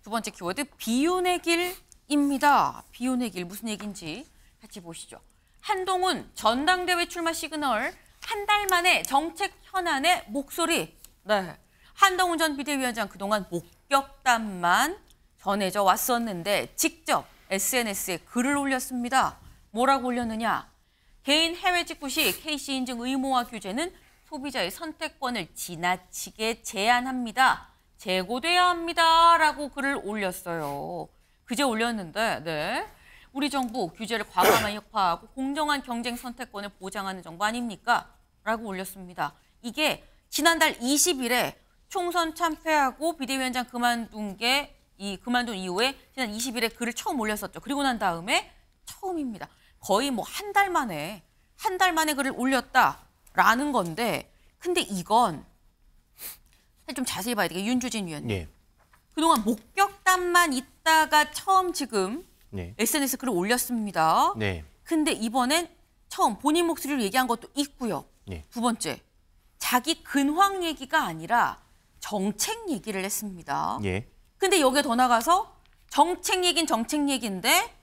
두 번째 키워드 비윤의 길입니다. 비윤의 길 무슨 얘기인지 같이 보시죠. 한동훈 전당대회 출마 시그널 한 달 만에 정책 현안의 목소리. 네, 한동훈 전 비대위원장 그동안 목격담만 전해져 왔었는데 직접 SNS에 글을 올렸습니다. 뭐라고 올렸느냐? 개인 해외 직구 시 KC 인증 의무화 규제는 소비자의 선택권을 지나치게 제한합니다. 재고돼야 합니다. 라고 글을 올렸어요. 그제 올렸는데 네, 우리 정부 규제를 과감하게 혁파하고 공정한 경쟁 선택권을 보장하는 정부 아닙니까? 라고 올렸습니다. 이게 지난달 20일에 총선 참패하고 비대위원장 그만둔 이후에 지난 20일에 글을 처음 올렸었죠. 그리고 난 다음에 처음입니다. 거의 뭐 한 달 만에 글을 올렸다라는 건데, 근데 이건 좀 자세히 봐야 되겠어요. 윤주진 위원님. 네. 그동안 목격담만 있다가 처음 지금 네. SNS 글을 올렸습니다. 네. 근데 이번엔 처음 본인 목소리를 얘기한 것도 있고요. 네. 두 번째, 자기 근황 얘기가 아니라 정책 얘기를 했습니다. 예. 근데 여기에 더 나가서 정책 얘긴 정책 얘기인데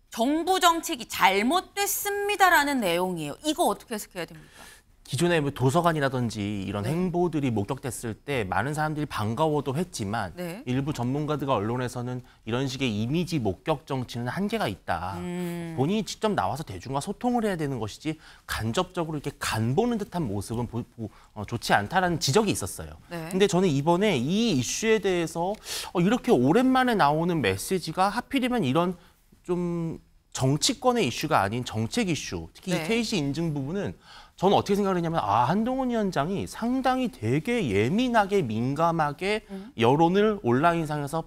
정부 정책이 잘못됐습니다라는 내용이에요. 이거 어떻게 해석해야 됩니까? 기존에 뭐 도서관이라든지 이런 행보들이 목격됐을 때 많은 사람들이 반가워도 했지만 네. 일부 전문가들과 언론에서는 이런 식의 이미지 목격 정치는 한계가 있다. 본인이 직접 나와서 대중과 소통을 해야 되는 것이지 간접적으로 이렇게 간보는 듯한 모습은 좋지 않다라는 지적이 있었어요. 네. 근데 저는 이번에 이 이슈에 대해서 이렇게 오랜만에 나오는 메시지가 하필이면 이런 좀 정치권의 이슈가 아닌 정책 이슈, 특히 네. 이 KC 인증 부분은 저는 어떻게 생각을 했냐면 한동훈 위원장이 상당히 되게 예민하게 민감하게 여론을 온라인상에서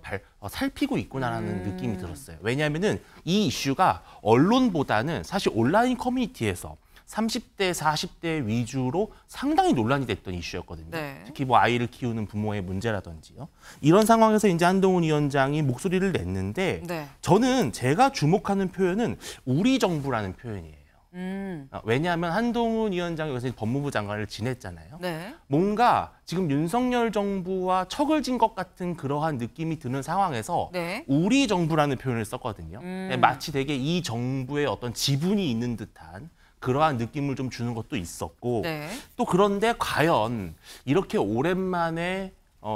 살피고 있구나라는 느낌이 들었어요. 왜냐하면은 이 이슈가 언론보다는 사실 온라인 커뮤니티에서 30대, 40대 위주로 상당히 논란이 됐던 이슈였거든요. 네. 특히 뭐 아이를 키우는 부모의 문제라든지요. 이런 상황에서 이제 한동훈 위원장이 목소리를 냈는데 네. 저는 제가 주목하는 표현은 우리 정부라는 표현이에요. 왜냐하면 한동훈 위원장이 여기서 법무부 장관을 지냈잖아요. 네. 뭔가 지금 윤석열 정부와 척을 진 것 같은 그러한 느낌이 드는 상황에서 네. 우리 정부라는 표현을 썼거든요. 마치 되게 이 정부의 어떤 지분이 있는 듯한 그러한 느낌을 좀 주는 것도 있었고 네. 또 그런데 과연 이렇게 오랜만에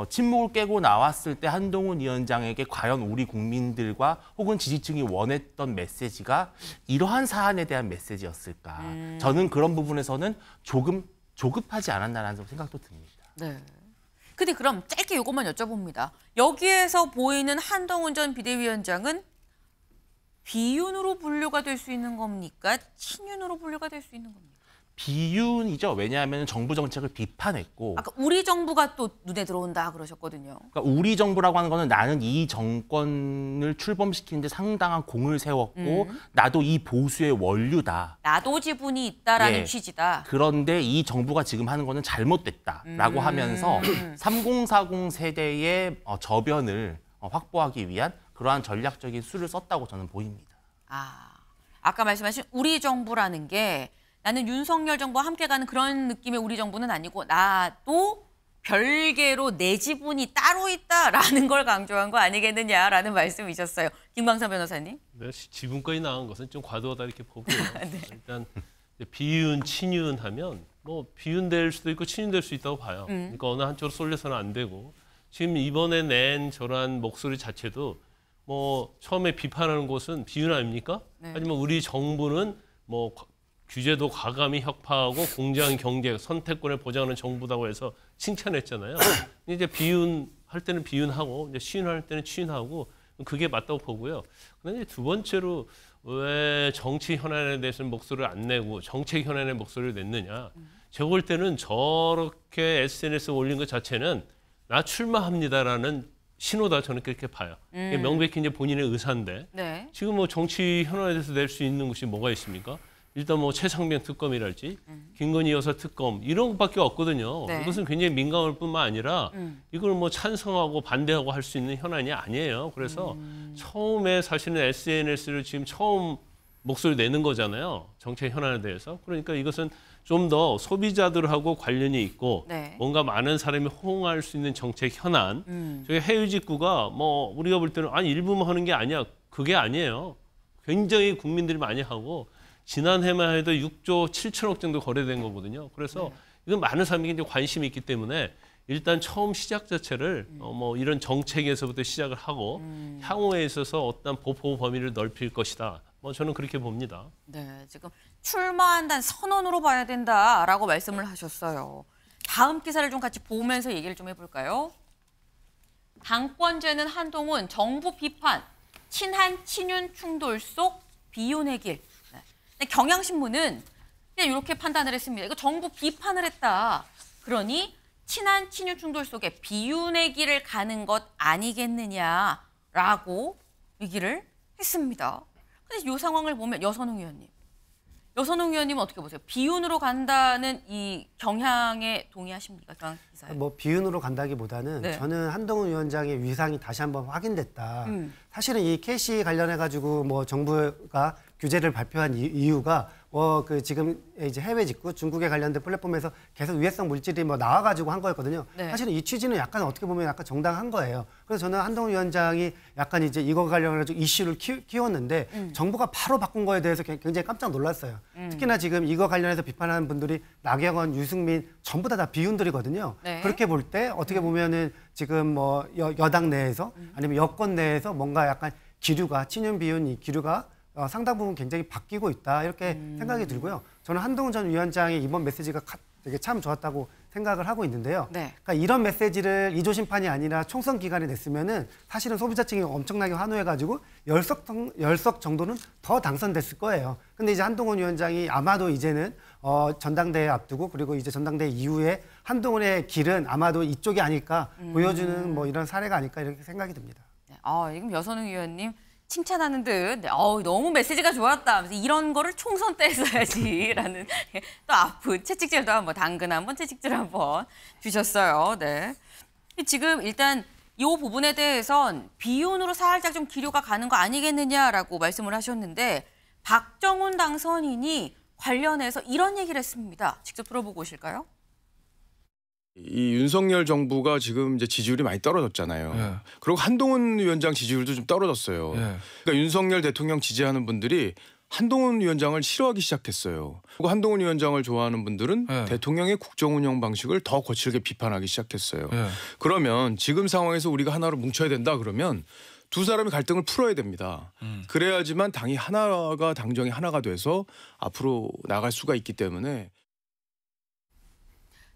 침묵을 깨고 나왔을 때 한동훈 위원장에게 과연 우리 국민들과 혹은 지지층이 원했던 메시지가 이러한 사안에 대한 메시지였을까. 저는 그런 부분에서는 조금 조급하지 않았나라는 생각도 듭니다. 네. 근데 그럼 짧게 이것만 여쭤봅니다. 여기에서 보이는 한동훈 전 비대위원장은 비윤으로 분류가 될 수 있는 겁니까? 친윤으로 분류가 될 수 있는 겁니까? 비윤이죠. 왜냐하면 정부 정책을 비판했고 아까 우리 정부가 또 눈에 들어온다 그러셨거든요. 그러니까 우리 정부라고 하는 거는 나는 이 정권을 출범시키는데 상당한 공을 세웠고 나도 이 보수의 원류다. 나도 지분이 있다라는 예. 취지다. 그런데 이 정부가 지금 하는 거는 잘못됐다라고 하면서 3040 세대의 저변을 확보하기 위한 그러한 전략적인 수를 썼다고 저는 보입니다. 아까 말씀하신 우리 정부라는 게 나는 윤석열 정부와 함께 가는 그런 느낌의 우리 정부는 아니고 나도 별개로 내 지분이 따로 있다라는 걸 강조한 거 아니겠느냐라는 말씀이셨어요. 김광선 변호사님. 네, 지분까지 나온 것은 좀 과도하다 이렇게 보고요. 네. 일단 비윤, 친윤 하면 뭐 비윤될 수도 있고 친윤될 수 있다고 봐요. 그러니까 어느 한쪽으로 쏠려서는 안 되고 지금 이번에 낸 저러한 목소리 자체도 뭐 처음에 비판하는 곳은 비윤 아닙니까? 네. 하지만 우리 정부는 뭐 규제도 과감히 혁파하고 공정한 경제, 선택권을 보장하는 정부다고 해서 칭찬했잖아요. 이제 비윤 할 때는 비윤하고 이제 치윤할 때는 치윤하고 그게 맞다고 보고요. 그런데 두 번째로 왜 정치 현안에 대해서는 목소리를 안 내고 정책 현안에 목소리를 냈느냐? 제가 볼 때는 저렇게 SNS에 올린 것 자체는 나 출마합니다라는 신호다 저는 그렇게 봐요. 이게 명백히 이제 본인의 의사인데 네. 지금 뭐 정치 현안에 대해서 낼 수 있는 것이 뭐가 있습니까? 일단 뭐 최상병 특검이랄지 김건희 여사 특검 이런 것밖에 없거든요. 네. 이것은 굉장히 민감할 뿐만 아니라 이걸 뭐 찬성하고 반대하고 할 수 있는 현안이 아니에요. 그래서 처음에 사실은 SNS를 지금 처음 목소리 내는 거잖아요. 정책 현안에 대해서. 그러니까 이것은 좀 더 소비자들하고 관련이 있고 네. 뭔가 많은 사람이 호응할 수 있는 정책 현안. 저희 해외 직구가 뭐 우리가 볼 때는 아니 일부만 하는 게 아니야. 그게 아니에요. 굉장히 국민들이 많이 하고 지난해만 해도 6조 7천억 정도 거래된 거거든요. 그래서 이건 많은 사람이 이제 관심이 있기 때문에 일단 처음 시작 자체를 뭐 이런 정책에서부터 시작을 하고 향후에 있어서 어떤 보호 범위를 넓힐 것이다. 뭐 저는 그렇게 봅니다. 네, 지금 출마한다는 선언으로 봐야 된다라고 말씀을 하셨어요. 다음 기사를 좀 같이 보면서 얘기를 좀 해볼까요? 당권제는 한동훈 정부 비판, 친한 친윤 충돌 속 비윤의 길. 네. 근데 경향신문은 그냥 이렇게 판단을 했습니다. 이거 정부 비판을 했다. 그러니 친한 친윤 충돌 속에 비윤의 길을 가는 것 아니겠느냐라고 얘기를 했습니다. 근데 이 상황을 보면 여선웅 의원님은 어떻게 보세요? 비윤으로 간다는 이 경향에 동의하십니까? 경향 기사에? 뭐 비윤으로 간다기보다는 네. 저는 한동훈 위원장의 위상이 다시 한번 확인됐다. 사실은 이 KC 관련해 가지고 뭐 정부가 규제를 발표한 이유가 그 지금 이제 해외 직구 중국에 관련된 플랫폼에서 계속 유해성 물질이 뭐 나와가지고 한 거였거든요. 네. 사실은 이 취지는 약간 어떻게 보면 약간 정당한 거예요. 그래서 저는 한동훈 위원장이 약간 이제 이거 관련해가지고 이슈를 키웠는데 정부가 바로 바꾼 거에 대해서 굉장히 깜짝 놀랐어요. 특히나 지금 이거 관련해서 비판하는 분들이 나경원, 유승민 전부 다 비윤들이거든요. 네. 그렇게 볼 때 어떻게 보면은 지금 뭐 여당 내에서 아니면 여권 내에서 뭔가 약간 기류가 친윤 비윤 이 기류가 상당 부분 굉장히 바뀌고 있다 이렇게 생각이 들고요. 저는 한동훈 전 위원장의 이번 메시지가 되게 참 좋았다고 생각을 하고 있는데요. 네. 그러니까 이런 메시지를 2조 심판이 아니라 총선 기간에 냈으면은 사실은 소비자층이 엄청나게 환호해가지고 10석 정도는 더 당선됐을 거예요. 근데 이제 한동훈 위원장이 아마도 이제는 전당대회 앞두고 그리고 이제 전당대회 이후에 한동훈의 길은 아마도 이쪽이 아닐까 보여주는 뭐 이런 사례가 아닐까 이렇게 생각이 듭니다. 네. 지금 여선웅 의원님 칭찬하는 듯 너무 메시지가 좋았다 하면서 이런 거를 총선 때 써야지라는 또 아픈 채찍질도 한번 당근 한번 채찍질 한번 주셨어요. 네. 지금 일단 이 부분에 대해선 비윤으로 살짝 좀 기류가 가는 거 아니겠느냐라고 말씀을 하셨는데 박정훈 당선인이 관련해서 이런 얘기를 했습니다. 직접 들어보고 오실까요? 이 윤석열 정부가 지금 이제 지지율이 많이 떨어졌잖아요. 예. 그리고 한동훈 위원장 지지율도 좀 떨어졌어요. 예. 그러니까 윤석열 대통령 지지하는 분들이 한동훈 위원장을 싫어하기 시작했어요. 그리고 한동훈 위원장을 좋아하는 분들은 예. 대통령의 국정 운영 방식을 더 거칠게 비판하기 시작했어요. 예. 그러면 지금 상황에서 우리가 하나로 뭉쳐야 된다 그러면 두 사람의 갈등을 풀어야 됩니다. 그래야지만 당이 하나가 당정이 하나가 돼서 앞으로 나갈 수가 있기 때문에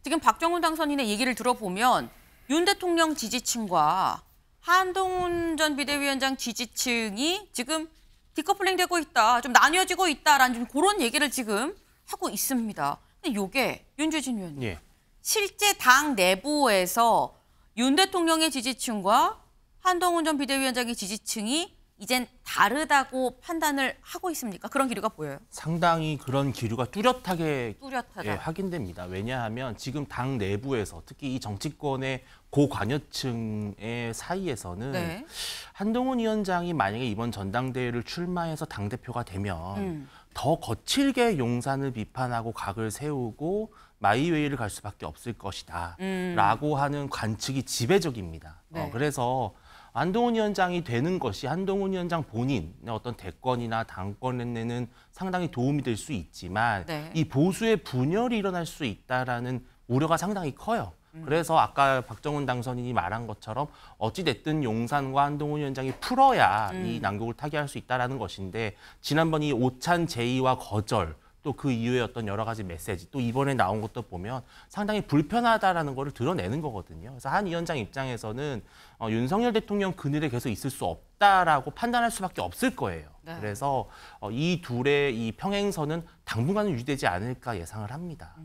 지금 박정훈 당선인의 얘기를 들어보면 윤 대통령 지지층과 한동훈 전 비대위원장 지지층이 지금 디커플링 되고 있다, 좀 나뉘어지고 있다라는 좀 그런 얘기를 지금 하고 있습니다. 근데 이게 윤주진 의원님, 예. 실제 당 내부에서 윤 대통령의 지지층과 한동훈 전 비대위원장의 지지층이 이젠 다르다고 판단을 하고 있습니까? 그런 기류가 보여요. 상당히 그런 기류가 뚜렷하게 뚜렷하다. 확인됩니다. 왜냐하면 지금 당 내부에서 특히 이 정치권의 고관여층의 사이에서는 네. 한동훈 위원장이 만약에 이번 전당대회를 출마해서 당대표가 되면 더 거칠게 용산을 비판하고 각을 세우고 마이웨이를 갈 수밖에 없을 것이다 라고 하는 관측이 지배적입니다. 네. 그래서 한동훈 위원장이 되는 것이 한동훈 위원장 본인의 어떤 대권이나 당권에는 상당히 도움이 될 수 있지만 네. 이 보수의 분열이 일어날 수 있다라는 우려가 상당히 커요. 그래서 아까 박정훈 당선인이 말한 것처럼 어찌됐든 용산과 한동훈 위원장이 풀어야 이 난국을 타개할 수 있다는 것인데 지난번 이 오찬 제의와 거절 또 그 이후에 어떤 여러 가지 메시지 또 이번에 나온 것도 보면 상당히 불편하다라는 거를 드러내는 거거든요. 그래서 한 위원장 입장에서는 윤석열 대통령 그늘에 계속 있을 수 없다라고 판단할 수밖에 없을 거예요. 네. 그래서 이 둘의 이 평행선은 당분간은 유지되지 않을까 예상을 합니다.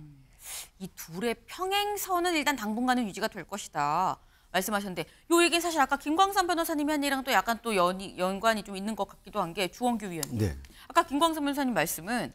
이 둘의 평행선은 일단 당분간은 유지가 될 것이다 말씀하셨는데 요 얘기는 사실 아까 김광삼 변호사님이 한 얘기랑 또 약간 또 연관이 좀 있는 것 같기도 한 게 주원규 위원님. 네. 아까 김광삼 변호사님 말씀은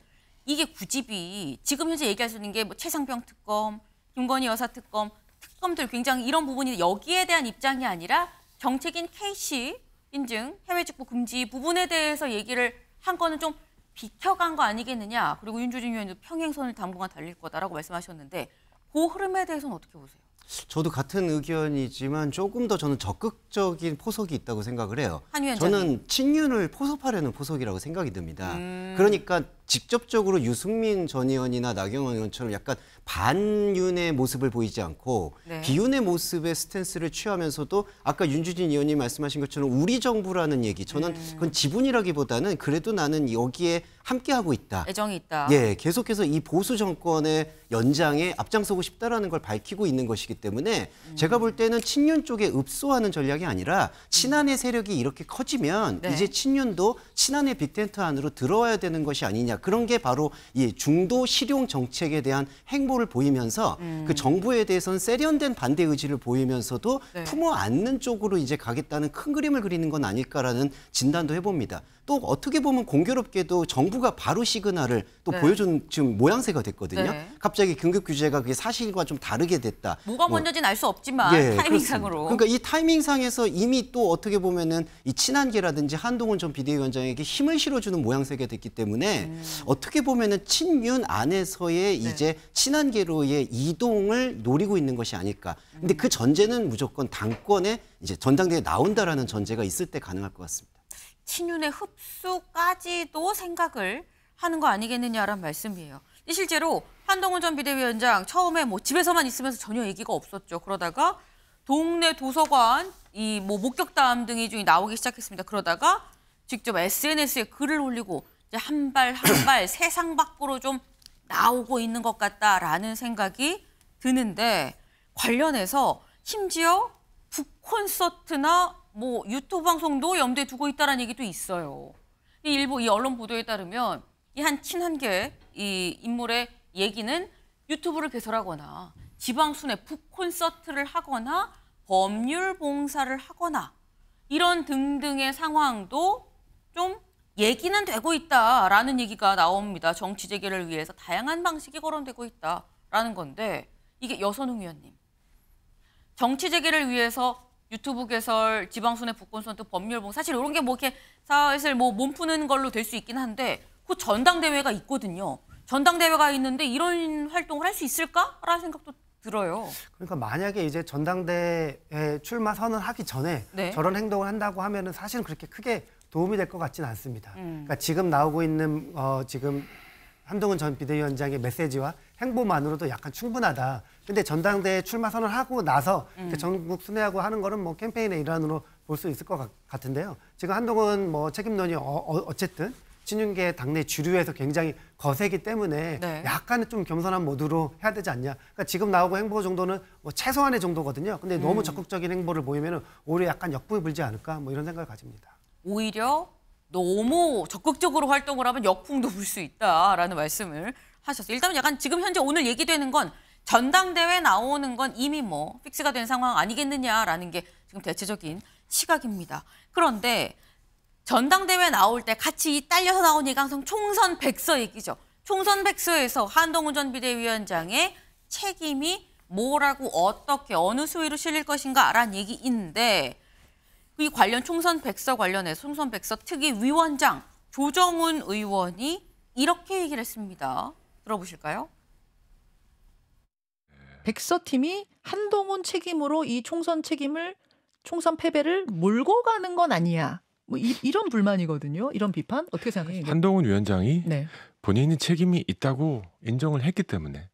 이게 구집이 지금 현재 얘기할 수 있는 게 뭐 최상병 특검, 김건희 여사 특검들 굉장히 이런 부분이 여기에 대한 입장이 아니라 정책인 KC 인증, 해외 직구 금지 부분에 대해서 얘기를 한 거는 좀 비켜간 거 아니겠느냐. 그리고 윤주진 위원도 평행선을 당분간 달릴 거다라고 말씀하셨는데 그 흐름에 대해서는 어떻게 보세요? 저도 같은 의견이지만 조금 더 저는 적극적인 포석이 있다고 생각을 해요. 한 위원장님. 저는 친윤을 포섭하려는 포석이라고 생각이 듭니다. 그러니까 직접적으로 유승민 전 의원이나 나경원 의원처럼 약간 반윤의 모습을 보이지 않고 네. 비윤의 모습의 스탠스를 취하면서도 아까 윤주진 의원님 말씀하신 것처럼 우리 정부라는 얘기, 저는 그건 지분이라기보다는 그래도 나는 여기에 함께하고 있다. 애정이 있다. 예, 계속해서 이 보수 정권의 연장에 앞장서고 싶다라는 걸 밝히고 있는 것이기 때문에 제가 볼 때는 친윤 쪽에 읍소하는 전략이 아니라 친한의 세력이 이렇게 커지면 네. 이제 친윤도 친한의 빅텐트 안으로 들어와야 되는 것이 아니냐. 그런 게 바로 이 중도 실용 정책에 대한 행보를 보이면서 그 정부에 대해서는 세련된 반대 의지를 보이면서도 네. 품어 안는 쪽으로 이제 가겠다는 큰 그림을 그리는 건 아닐까라는 진단도 해봅니다. 또 어떻게 보면 공교롭게도 정부가 바로 시그널을 또 네. 보여준 지금 모양새가 됐거든요. 네. 갑자기 긴급 규제가 그게 사실과 좀 다르게 됐다. 뭐가 먼저인지는 알 수 없지만 예, 타이밍상으로. 그렇습니다. 그러니까 이 타이밍상에서 이미 또 어떻게 보면은 이 친한계라든지 한동훈 전 비대위원장에게 힘을 실어주는 모양새가 됐기 때문에 어떻게 보면은 친윤 안에서의 이제 친한계로의 이동을 노리고 있는 것이 아닐까. 근데 그 전제는 무조건 당권에 이제 전당대회에 나온다라는 전제가 있을 때 가능할 것 같습니다. 친윤의 흡수까지도 생각을 하는 거 아니겠느냐라는 말씀이에요. 실제로 한동훈 전 비대위원장 처음에 뭐 집에서만 있으면서 전혀 얘기가 없었죠. 그러다가 동네 도서관, 이 뭐 목격담 등이 좀 나오기 시작했습니다. 그러다가 직접 SNS에 글을 올리고 이제 한 발 한 발 세상 밖으로 좀 나오고 있는 것 같다라는 생각이 드는데 관련해서 심지어 북콘서트나 뭐 유튜브 방송도 염두에 두고 있다는 얘기도 있어요. 이 일부 이 언론 보도에 따르면 이 한 친한계 이 인물의 얘기는 유튜브를 개설하거나 지방순회 북콘서트를 하거나 법률 봉사를 하거나 이런 등등의 상황도 좀 얘기는 되고 있다라는 얘기가 나옵니다. 정치 재개를 위해서 다양한 방식이 거론되고 있다라는 건데 이게 여선웅 의원님. 정치 재개를 위해서 유튜브 개설, 지방순회 북콘서트, 법률봉 사실 이런 게 뭐 이렇게 사실 뭐 몸 푸는 걸로 될 수 있긴 한데 그 전당대회가 있거든요. 전당대회가 있는데 이런 활동을 할 수 있을까라는 생각도 들어요. 그러니까 만약에 이제 전당대회 출마 선언하기 전에 네. 저런 행동을 한다고 하면은 사실은 그렇게 크게 도움이 될 것 같지는 않습니다. 그러니까 지금 나오고 있는 지금 한동훈 전 비대위원장의 메시지와 행보만으로도 약간 충분하다. 근데 전당대회 출마 선언하고 나서 전국 순회하고 하는 거는 뭐 캠페인의 일환으로 볼 수 있을 것 같은데요. 지금 한동훈 뭐 책임론이 어쨌든 친윤계 당내 주류에서 굉장히 거세기 때문에 네. 약간은 좀 겸손한 모드로 해야 되지 않냐. 그러니까 지금 나오고 행보 정도는 뭐 최소한의 정도거든요. 근데 너무 적극적인 행보를 보이면 오히려 약간 역부에 불지 않을까 뭐 이런 생각을 가집니다. 오히려 너무 적극적으로 활동을 하면 역풍도 불 수 있다라는 말씀을 하셨어요. 일단 약간 지금 현재 오늘 얘기되는 건 전당대회 나오는 건 이미 뭐 픽스가 된 상황 아니겠느냐라는 게 지금 대체적인 시각입니다. 그런데 전당대회 나올 때 같이 딸려서 나온 얘기가 항상 총선 백서 얘기죠. 총선 백서에서 한동훈 전 비대위원장의 책임이 뭐라고 어떻게 어느 수위로 실릴 것인가라는 얘기인데 이 관련 총선 백서 관련해서 총선 백서 특위 위원장 조정훈 의원이 이렇게 얘기를 했습니다. 들어보실까요? 백서팀이 한동훈 책임으로 이 총선 패배를 몰고 가는 건 아니야. 뭐 이런 불만이거든요. 이런 비판 어떻게 생각하십니까? 한동훈 위원장이 네. 본인이 책임이 있다고 인정을 했기 때문에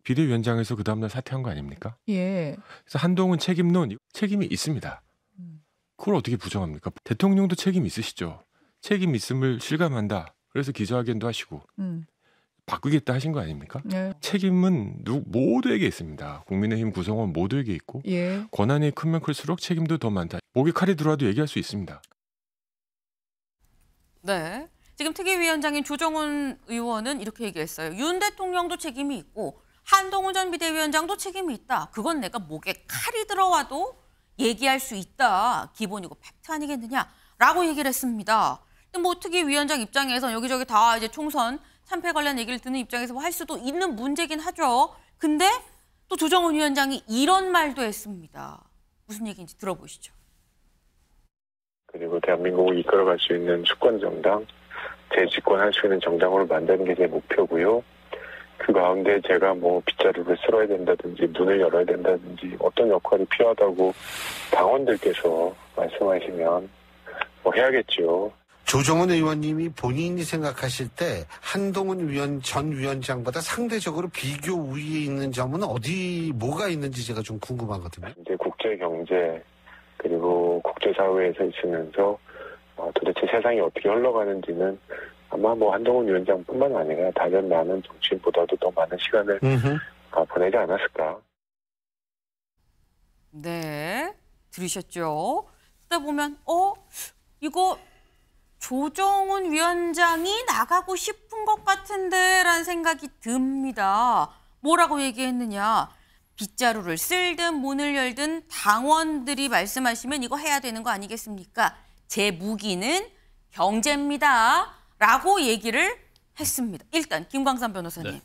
비대위원장에서 그 다음날 사퇴한 거 아닙니까? 예. 그래서 한동훈 책임론 책임이 있습니다. 그걸 어떻게 부정합니까? 대통령도 책임 있으시죠. 책임 있음을 실감한다. 그래서 기자회견도 하시고 바꾸겠다 하신 거 아닙니까? 예. 책임은 모두에게 있습니다. 국민의힘 구성원 모두에게 있고 예. 권한이 크면 클수록 책임도 더 많다. 목에 칼이 들어와도 얘기할 수 있습니다. 네. 지금 특위위원장인 조정훈 의원은 이렇게 얘기했어요. 윤 대통령도 책임이 있고 한동훈 전 비대위원장도 책임이 있다. 그건 내가 목에 칼이 들어와도 얘기할 수 있다. 기본이고 팩트 아니겠느냐라고 얘기를 했습니다. 근데 뭐 특위위원장 입장에서 여기저기 다 이제 총선 참패 관련 얘기를 듣는 입장에서 뭐 할 수도 있는 문제긴 하죠. 근데 또 조정훈 위원장이 이런 말도 했습니다. 무슨 얘기인지 들어보시죠. 그리고 대한민국을 이끌어갈 수 있는 주권 정당, 제 재집권할 수 있는 정당으로 만드는 게 제 목표고요. 그 가운데 제가 뭐 빗자루를 쓸어야 된다든지 문을 열어야 된다든지 어떤 역할이 필요하다고 당원들께서 말씀하시면 뭐 해야겠죠. 조정은 의원님이 본인이 생각하실 때 한동훈 전 위원장보다 상대적으로 비교 우위에 있는 점은 뭐가 있는지 제가 좀 궁금하거든요. 이제 국제 경제 그리고 국제사회에서 있으면서 도대체 세상이 어떻게 흘러가는지는 아마 뭐 한동훈 위원장뿐만 아니라 다른 많은 정치인보다도 더 많은 시간을 보내지 않았을까. 네, 들으셨죠? 듣다 보면 이거 조정훈 위원장이 나가고 싶은 것 같은데 라는 생각이 듭니다. 뭐라고 얘기했느냐. 빗자루를 쓸든 문을 열든 당원들이 말씀하시면 이거 해야 되는 거 아니겠습니까? 제 무기는 경제입니다. 라고 얘기를 했습니다. 일단 김광삼 변호사님. 네.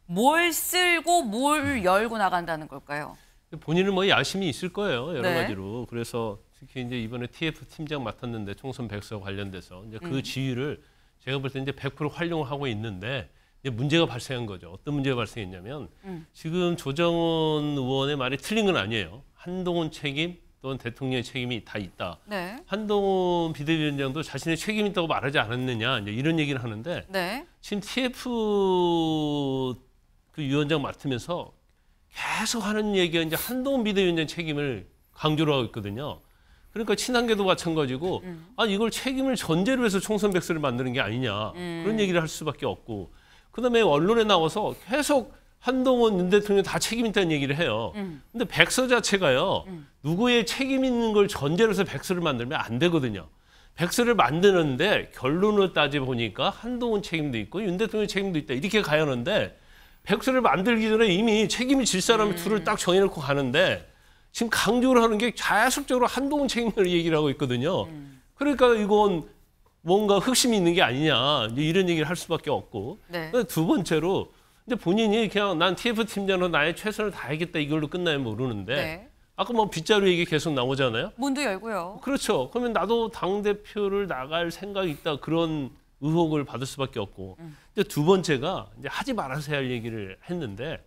뭘 쓸고 뭘 열고 나간다는 걸까요? 본인은 뭐 야심이 있을 거예요. 여러 네. 가지로. 그래서 특히 이제 이번에 TF 팀장 맡았는데 총선 백서 관련돼서 이제 그 지위를 제가 볼 때 이제 100% 활용을 하고 있는데 이제 문제가 발생한 거죠. 어떤 문제가 발생했냐면 지금 조정훈 의원의 말이 틀린 건 아니에요. 한동훈 책임 또는 대통령의 책임이 다 있다. 네. 한동훈 비대위원장도 자신의 책임이 있다고 말하지 않았느냐 이제 이런 얘기를 하는데 네. 지금 TF 그 위원장 맡으면서 계속 하는 얘기가 이제 한동훈 비대위원장 책임을 강조를 하고 있거든요. 그러니까 친한계도 마찬가지고 이걸 책임을 전제로 해서 총선 백서를 만드는 게 아니냐 그런 얘기를 할 수밖에 없고 그다음에 언론에 나와서 계속 한동훈 윤 대통령 다 책임 있다는 얘기를 해요. 근데 백서 자체가요. 누구의 책임 있는 걸 전제로 해서 백서를 만들면 안 되거든요. 백서를 만드는데 결론을 따져보니까 한동훈 책임도 있고 윤 대통령 책임도 있다. 이렇게 가야 하는데 백서를 만들기 전에 이미 책임이 질 사람 둘을 딱 정해놓고 가는데 지금 강조를 하는 게 자연적으로 한동훈 책임을 얘기를 하고 있거든요. 그러니까 이건 뭔가 흑심이 있는 게 아니냐 이런 얘기를 할 수밖에 없고 네. 두 번째로 이제 본인이 그냥 난 TF 팀장으로 나의 최선을 다하겠다 이걸로 끝나면 모르는데 네. 아까 뭐 빗자루 얘기 계속 나오잖아요. 문도 열고요. 그렇죠. 그러면 나도 당대표를 나갈 생각이 있다 그런 의혹을 받을 수밖에 없고 근데 두 번째가 이제 하지 말아서 할 얘기를 했는데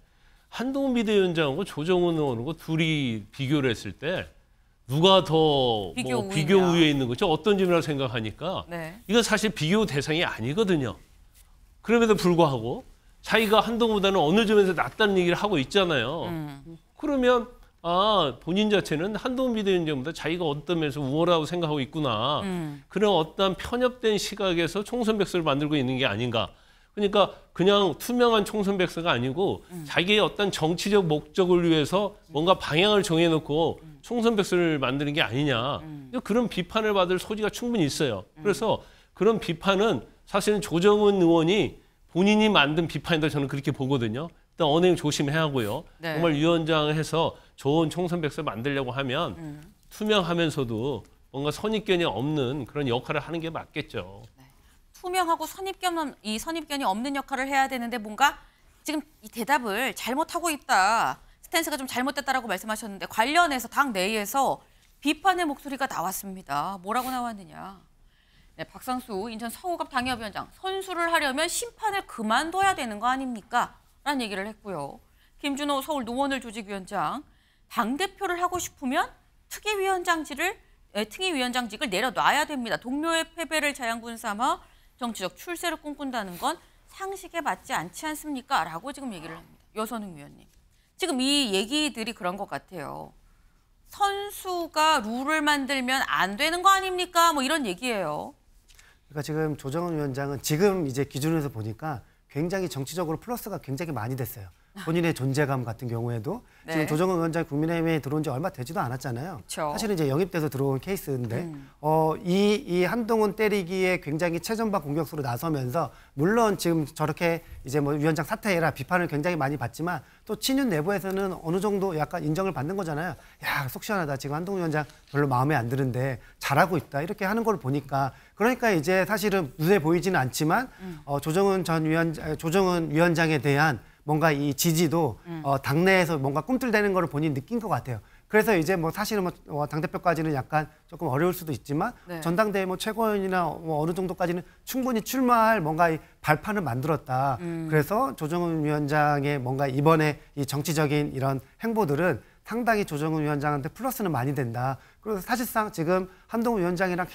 한동훈 비대위원장하고 조정훈 의원하고 둘이 비교를 했을 때 누가 더 비교 우위에 있는 거죠? 어떤 점이라고 생각하니까 네. 이건 사실 비교 대상이 아니거든요. 그럼에도 불구하고 자기가 한동훈보다는 어느 점에서 낫다는 얘기를 하고 있잖아요. 그러면 본인 자체는 한동훈 비대위원장보다 자기가 어떤 면에서 우월하다고 생각하고 있구나. 그런 어떤 편협된 시각에서 총선 백서를 만들고 있는 게 아닌가. 그러니까 그냥 투명한 총선 백서가 아니고 자기의 어떤 정치적 목적을 위해서 뭔가 방향을 정해놓고 총선 백서를 만드는 게 아니냐. 그런 비판을 받을 소지가 충분히 있어요. 그래서 그런 비판은 사실은 조정훈 의원이 본인이 만든 비판이다 저는 그렇게 보거든요. 일단 언행 조심해야 하고요. 네. 정말 위원장해서 좋은 총선 백서 만들려고 하면 투명하면서도 뭔가 선입견이 없는 그런 역할을 하는 게 맞겠죠. 투명하고 선입견이 없는 역할을 해야 되는데 뭔가 지금 이 대답을 잘못하고 있다. 스탠스가 좀 잘못됐다라고 말씀하셨는데 관련해서 당 내에서 비판의 목소리가 나왔습니다. 뭐라고 나왔느냐. 네, 박상수 인천 서울갑 당협위원장 선수를 하려면 심판을 그만둬야 되는 거 아닙니까? 라는 얘기를 했고요. 김준호 서울 노원을 조직위원장 당대표를 하고 싶으면 특위위원장직을 내려놔야 됩니다. 동료의 패배를 자양분 삼아 정치적 출세를 꿈꾼다는 건 상식에 맞지 않지 않습니까? 라고 지금 얘기를 합니다. 여선웅 위원님. 지금 이 얘기들이 그런 것 같아요. 선수가 룰을 만들면 안 되는 거 아닙니까? 뭐 이런 얘기예요. 그러니까 지금 조정훈 위원장은 지금 이제 기준에서 보니까 굉장히 정치적으로 플러스가 굉장히 많이 됐어요. 본인의 존재감 같은 경우에도 네. 지금 조정훈 위원장이 국민의힘에 들어온 지 얼마 되지도 않았잖아요. 그쵸. 사실은 이제 영입돼서 들어온 케이스인데 이 한동훈 때리기에 굉장히 최전방 공격수로 나서면서 물론 지금 저렇게 이제 뭐 위원장 사퇴해라 비판을 굉장히 많이 받지만 또 친윤 내부에서는 어느 정도 약간 인정을 받는 거잖아요. 야, 속 시원하다. 지금 한동훈 위원장 별로 마음에 안 드는데 잘하고 있다. 이렇게 하는 걸 보니까 그러니까 이제 사실은 눈에 보이지는 않지만 조정훈 위원장에 대한 뭔가 이 지지도 당내에서 뭔가 꿈틀대는 걸 본인이 느낀 것 같아요. 그래서 이제 뭐 사실은 뭐 당대표까지는 약간 조금 어려울 수도 있지만 네. 전당대회 뭐 최고위원이나 뭐 어느 정도까지는 충분히 출마할 뭔가 이 발판을 만들었다. 그래서 조정훈 위원장의 뭔가 이번에 이 정치적인 이런 행보들은 상당히 조정훈 위원장한테 플러스는 많이 된다. 그래서 사실상 지금 한동훈 위원장이랑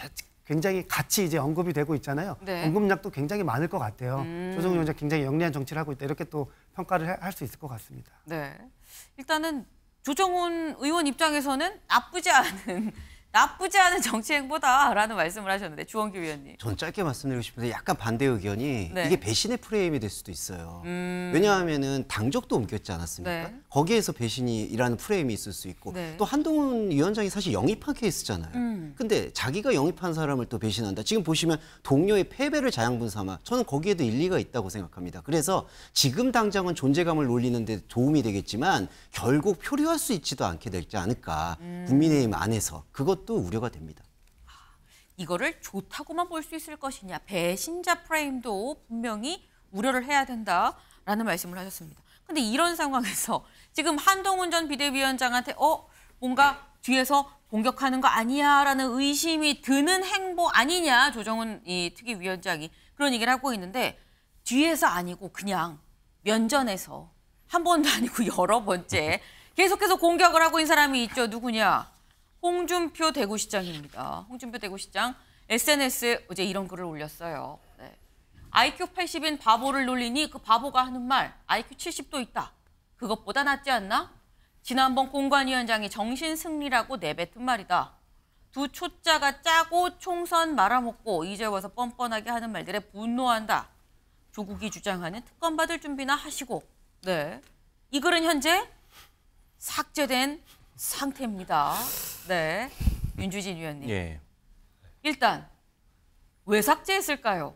굉장히 같이 이제 언급이 되고 있잖아요. 네. 언급량도 굉장히 많을 것 같아요. 조정훈 위원장 굉장히 영리한 정치를 하고 있다. 이렇게 또 평가를 할 수 있을 것 같습니다. 네. 일단은 조정훈 의원 입장에서는 나쁘지 않은 정치 행보다라는 말씀을 하셨는데 주원규 위원님. 저는 짧게 말씀드리고 싶은데 약간 반대 의견이 네. 이게 배신의 프레임이 될 수도 있어요. 왜냐하면은 당적도 옮겼지 않았습니까? 네. 거기에서 배신이라는 프레임이 있을 수 있고 네. 또 한동훈 위원장이 사실 영입한 케이스잖아요. 근데 자기가 영입한 사람을 또 배신한다. 지금 보시면 동료의 패배를 자양분 삼아 저는 거기에도 일리가 있다고 생각합니다. 그래서 지금 당장은 존재감을 놀리는 데 도움이 되겠지만 결국 표류할 수 있지도 않게 되지 않을까. 국민의힘 안에서 그것도 우려가 됩니다. 이거를 좋다고만 볼 수 있을 것이냐. 배신자 프레임도 분명히 우려를 해야 된다라는 말씀을 하셨습니다. 근데 이런 상황에서 지금 한동훈 전 비대위원장한테 뭔가 뒤에서 공격하는 거 아니야라는 의심이 드는 행보 아니냐. 조정훈 이 특위위원장이 그런 얘기를 하고 있는데 뒤에서 아니고 그냥 면전에서 한 번도 아니고 여러 번째 계속해서 공격을 하고 있는 사람이 있죠. 누구냐. 홍준표 대구시장입니다. 홍준표 대구시장 SNS에 어제 이런 글을 올렸어요. 네. IQ 80인 바보를 놀리니 그 바보가 하는 말 IQ 70도 있다. 그것보다 낫지 않나? 지난번 공관위원장이 정신승리라고 내뱉은 말이다. 두 초짜가 짜고 총선 말아먹고 이제 와서 뻔뻔하게 하는 말들에 분노한다. 조국이 주장하는 특검 받을 준비나 하시고. 네. 이 글은 현재 삭제된 상태입니다. 네, 윤주진 위원님. 예. 일단 왜 삭제했을까요?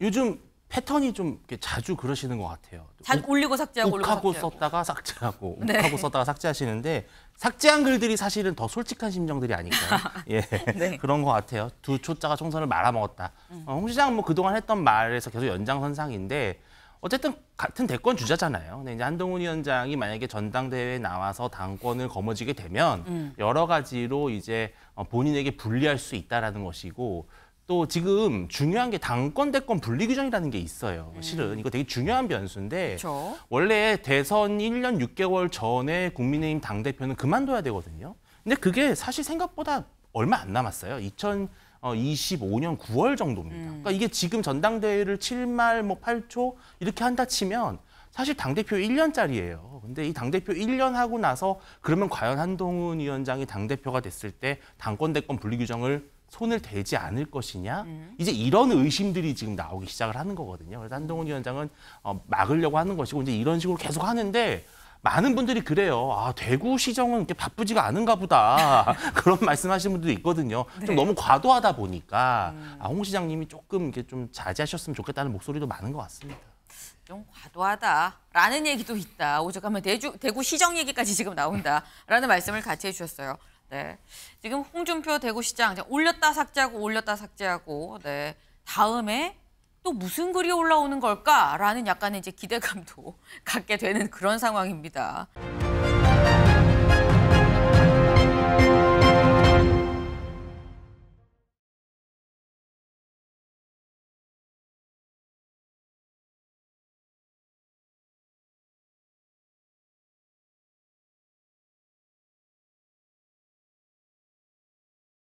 요즘 패턴이 좀 이렇게 자주 그러시는 것 같아요. 올리고 삭제하고 올리고 욱하고 삭제하고. 썼다가 삭제하고 네. 욱하고 썼다가 삭제하시는데 삭제한 글들이 사실은 더 솔직한 심정들이 아닐까요? 예, 네. 그런 것 같아요. 두 초짜가 총선을 말아먹었다. 홍 시장 뭐 그동안 했던 말에서 계속 연장선상인데 어쨌든 같은 대권 주자잖아요. 근데 이제 한동훈 위원장이 만약에 전당대회에 나와서 당권을 거머쥐게 되면 여러 가지로 이제 본인에게 불리할 수 있다라는 것이고 또 지금 중요한 게 당권 대권 분리 규정이라는 게 있어요. 실은 이거 되게 중요한 변수인데 그렇죠. 원래 대선 1년 6개월 전에 국민의힘 당대표는 그만둬야 되거든요. 근데 그게 사실 생각보다 얼마 안 남았어요. 2025년 9월 정도입니다. 그러니까 이게 지금 전당대회를 7말 8초 이렇게 한다 치면 사실 당대표 1년짜리예요. 근데 이 당대표 1년 하고 나서 그러면 과연 한동훈 위원장이 당대표가 됐을 때 당권 대권 분리 규정을 손을 대지 않을 것이냐? 이제 이런 의심들이 지금 나오기 시작을 하는 거거든요. 그래서 한동훈 위원장은 막으려고 하는 것이고 이제 이런 식으로 계속 하는데 많은 분들이 그래요. 대구시정은 이렇게 바쁘지가 않은가 보다. 그런 말씀하시는 분들도 있거든요. 네. 좀 너무 과도하다 보니까 홍 시장님이 조금 이렇게 좀 자제하셨으면 좋겠다는 목소리도 많은 것 같습니다. 좀 과도하다라는 얘기도 있다. 오죽하면 대구시정 얘기까지 지금 나온다라는 말씀을 같이 해주셨어요. 네, 지금 홍준표 대구시장 올렸다 삭제하고 네, 다음에 또 무슨 글이 올라오는 걸까라는 약간의 이제 기대감도 갖게 되는 그런 상황입니다.